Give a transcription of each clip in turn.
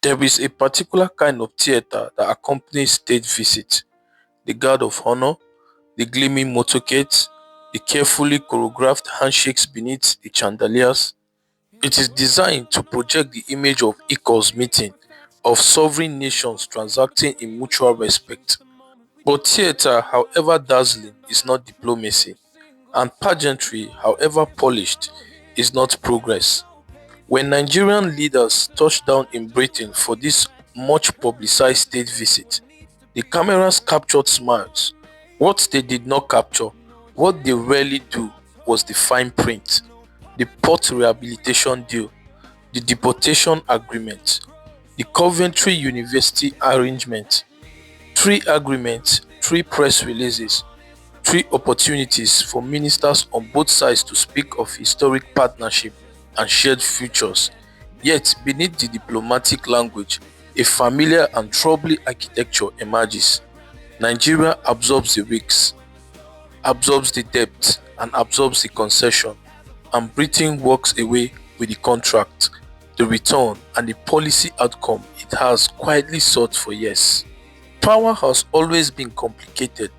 There is a particular kind of theater that accompanies state visits: the guard of honor, the gleaming motorcades, the carefully choreographed handshakes beneath the chandeliers. It is designed to project the image of equals meeting, of sovereign nations transacting in mutual respect. But theater, however dazzling, is not diplomacy, and pageantry, however polished, is not progress. When Nigerian leaders touched down in Britain for this much publicized state visit, the cameras captured smiles. What they did not capture, what they rarely do, was the fine print: the port rehabilitation deal, the deportation agreement, the Coventry University arrangement. Three agreements, three press releases, three opportunities for ministers on both sides to speak of historic partnership and shared futures. Yet, beneath the diplomatic language, a familiar and troubling architecture emerges. Nigeria absorbs the risks, absorbs the debt, and absorbs the concession, and Britain walks away with the contract, the return, and the policy outcome it has quietly sought for years. Power has always been complicated.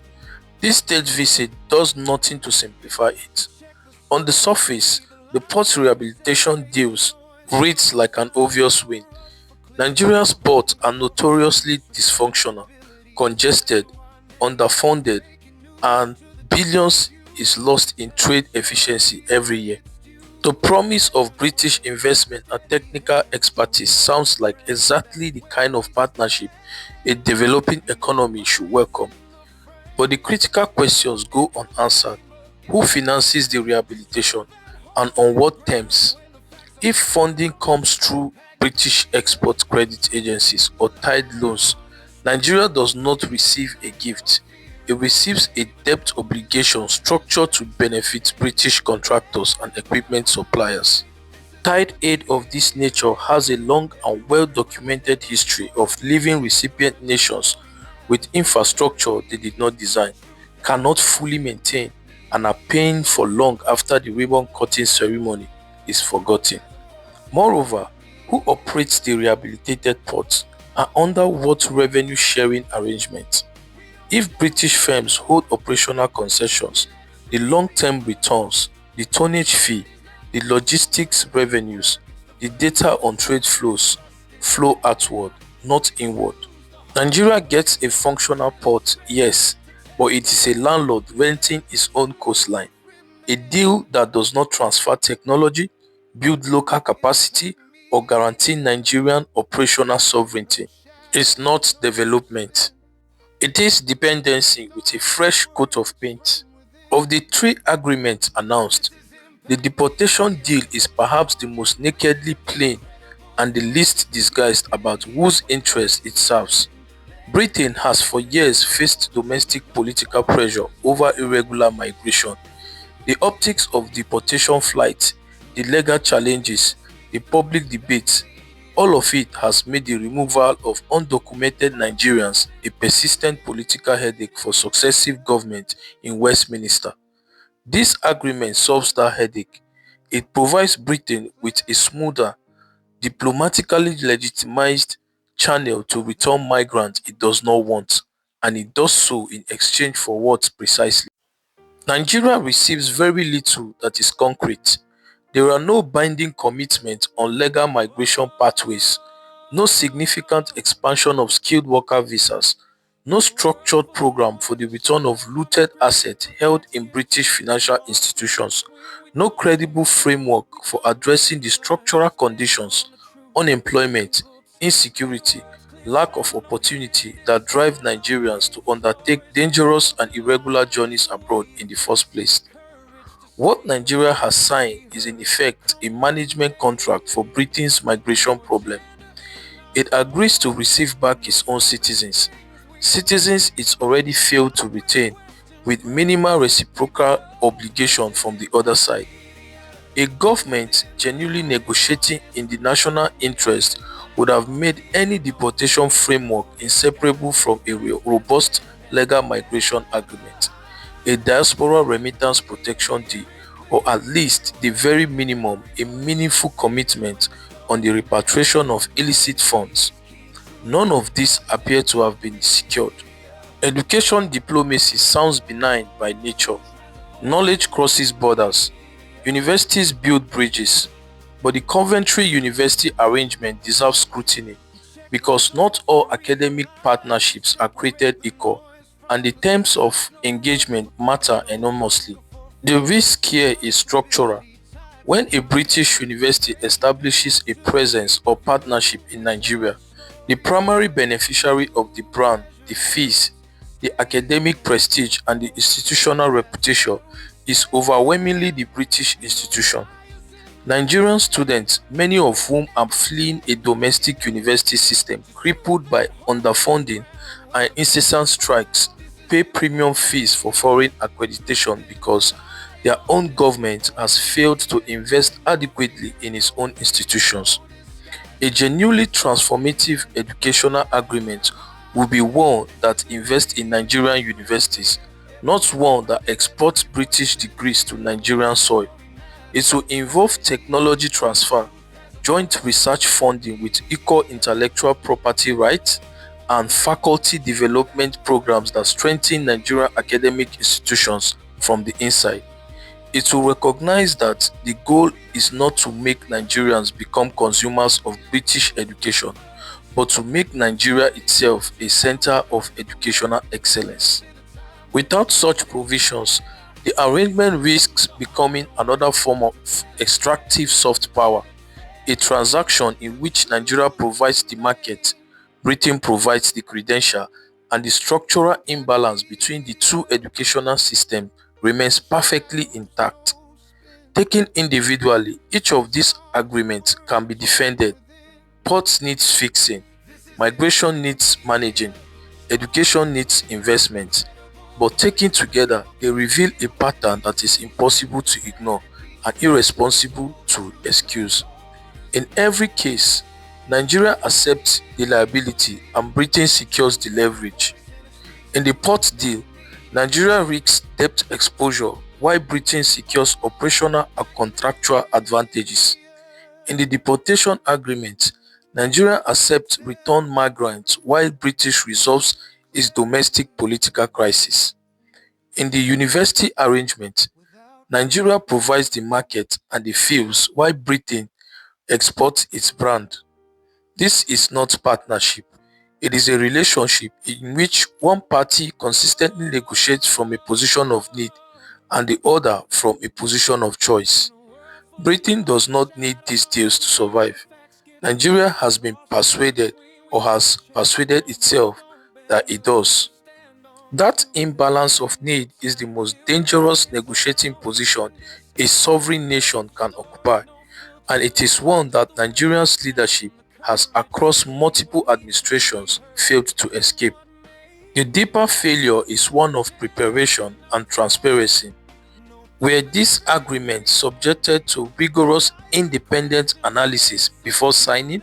This state visit does nothing to simplify it. On the surface, the port rehabilitation deals reads like an obvious win. Nigeria's ports are notoriously dysfunctional, congested, underfunded, and billions is lost in trade efficiency every year. The promise of British investment and technical expertise sounds like exactly the kind of partnership a developing economy should welcome. But the critical questions go unanswered: who finances the rehabilitation, and on what terms? If funding comes through British export credit agencies or tied loans, Nigeria does not receive a gift, it receives a debt obligation structured to benefit British contractors and equipment suppliers. Tied aid of this nature has a long and well documented history of leaving recipient nations with infrastructure they did not design, cannot fully maintain, and are paying for long after the ribbon cutting ceremony is forgotten. Moreover, who operates the rehabilitated ports, and under what revenue sharing arrangements? If British firms hold operational concessions, the long-term returns, the tonnage fee, the logistics revenues, the data on trade flows flow outward, not inward. Nigeria gets a functional port, yes, but it is a landlord renting its own coastline. A deal that does not transfer technology, build local capacity, or guarantee Nigerian operational sovereignty is not development. It is dependency with a fresh coat of paint. Of the three agreements announced, the deportation deal is perhaps the most nakedly plain and the least disguised about whose interest it serves. Britain has for years faced domestic political pressure over irregular migration. The optics of deportation flights, the legal challenges, the public debates, all of it has made the removal of undocumented Nigerians a persistent political headache for successive governments in Westminster. This agreement solves that headache. It provides Britain with a smoother, diplomatically legitimized channel to return migrants it does not want, and it does so in exchange for what precisely? Nigeria receives very little that is concrete. There are no binding commitments on legal migration pathways, no significant expansion of skilled worker visas, no structured program for the return of looted assets held in British financial institutions, no credible framework for addressing the structural conditions, unemployment, insecurity, lack of opportunity that drive Nigerians to undertake dangerous and irregular journeys abroad in the first place. What Nigeria has signed is in effect a management contract for Britain's migration problem. It agrees to receive back its own citizens, citizens it already failed to retain, with minimal reciprocal obligation from the other side. A government genuinely negotiating in the national interest would have made any deportation framework inseparable from a robust legal migration agreement, a diaspora remittance protection deal, or at least the very minimum, a meaningful commitment on the repatriation of illicit funds. None of these appear to have been secured. Education diplomacy sounds benign by nature. Knowledge crosses borders. Universities build bridges. But the Coventry University arrangement deserves scrutiny because not all academic partnerships are created equal, and the terms of engagement matter enormously. The risk here is structural. When a British university establishes a presence or partnership in Nigeria, the primary beneficiary of the brand, the fees, the academic prestige, and the institutional reputation is overwhelmingly the British institution. Nigerian students, many of whom are fleeing a domestic university system crippled by underfunding and incessant strikes, pay premium fees for foreign accreditation because their own government has failed to invest adequately in its own institutions. A genuinely transformative educational agreement will be one that invests in Nigerian universities, not one that exports British degrees to Nigerian soil. It will involve technology transfer, joint research funding with equal intellectual property rights, and faculty development programs that strengthen Nigerian academic institutions from the inside. It will recognize that the goal is not to make Nigerians become consumers of British education, but to make Nigeria itself a center of educational excellence. Without such provisions, the arrangement risks becoming another form of extractive soft power, a transaction in which Nigeria provides the market, Britain provides the credential, and the structural imbalance between the two educational systems remains perfectly intact. Taken individually, each of these agreements can be defended. Ports needs fixing, migration needs managing, education needs investment. But taken together, they reveal a pattern that is impossible to ignore and irresponsible to excuse. In every case, Nigeria accepts the liability and Britain secures the leverage. In the port deal, Nigeria risks debt exposure while Britain secures operational and contractual advantages. In the deportation agreement, Nigeria accepts returned migrants while British resolves its domestic political crisis. In the university arrangement, Nigeria provides the market and the fields while Britain exports its brand. This is not partnership. It is a relationship in which one party consistently negotiates from a position of need and the other from a position of choice. Britain does not need these deals to survive. Nigeria has been persuaded or has persuaded itself that it does. That imbalance of need is the most dangerous negotiating position a sovereign nation can occupy, and it is one that Nigeria's leadership has across multiple administrations failed to escape. The deeper failure is one of preparation and transparency. Were these agreements subjected to rigorous independent analysis before signing?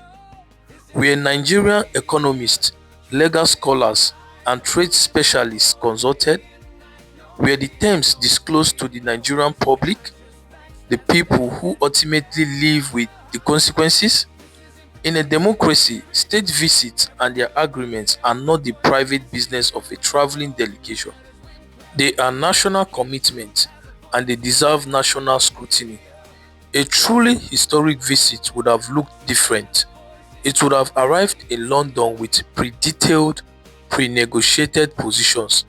Were Nigerian economists, legal scholars, and trade specialists consulted? Were the terms disclosed to the Nigerian public, the people who ultimately live with the consequences? In a democracy, state visits and their agreements are not the private business of a traveling delegation. They are national commitments and they deserve national scrutiny. A truly historic visit would have looked different. It would have arrived in London with pre-detailed, pre-negotiated positions.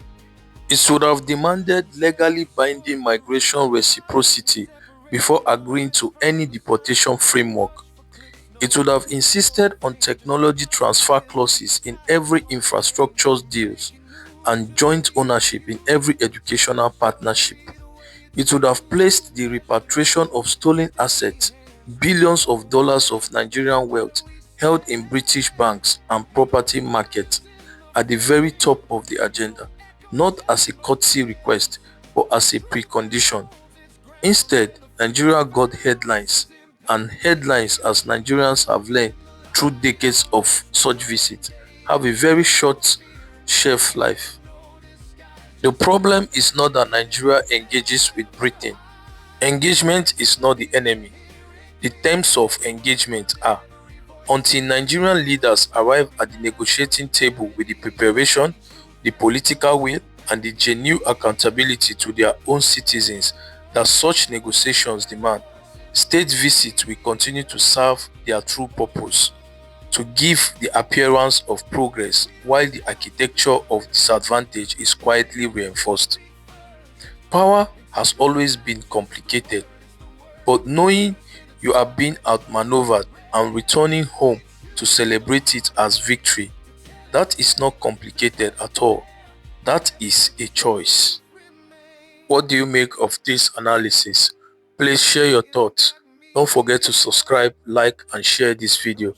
It would have demanded legally binding migration reciprocity before agreeing to any deportation framework. It would have insisted on technology transfer clauses in every infrastructure deals and joint ownership in every educational partnership. It would have placed the repatriation of stolen assets, billions of dollars of Nigerian wealth held in British banks and property markets, at the very top of the agenda, not as a courtesy request but as a precondition. Instead, Nigeria got headlines, and headlines, as Nigerians have learned through decades of such visits, have a very short shelf life. The problem is not that Nigeria engages with Britain. Engagement is not the enemy. The terms of engagement are. Until Nigerian leaders arrive at the negotiating table with the preparation, the political will, and the genuine accountability to their own citizens that such negotiations demand, state visits will continue to serve their true purpose: to give the appearance of progress while the architecture of disadvantage is quietly reinforced. Power has always been complicated, but knowing you are being outmaneuvered and returning home to celebrate it as victory, that is not complicated at all. That is a choice. What do you make of this analysis? Please share your thoughts. Don't forget to subscribe, like, and share this video.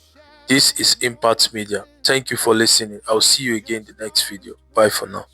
This is Impact Media. Thank you for listening. I'll see you again in the next video. Bye for now.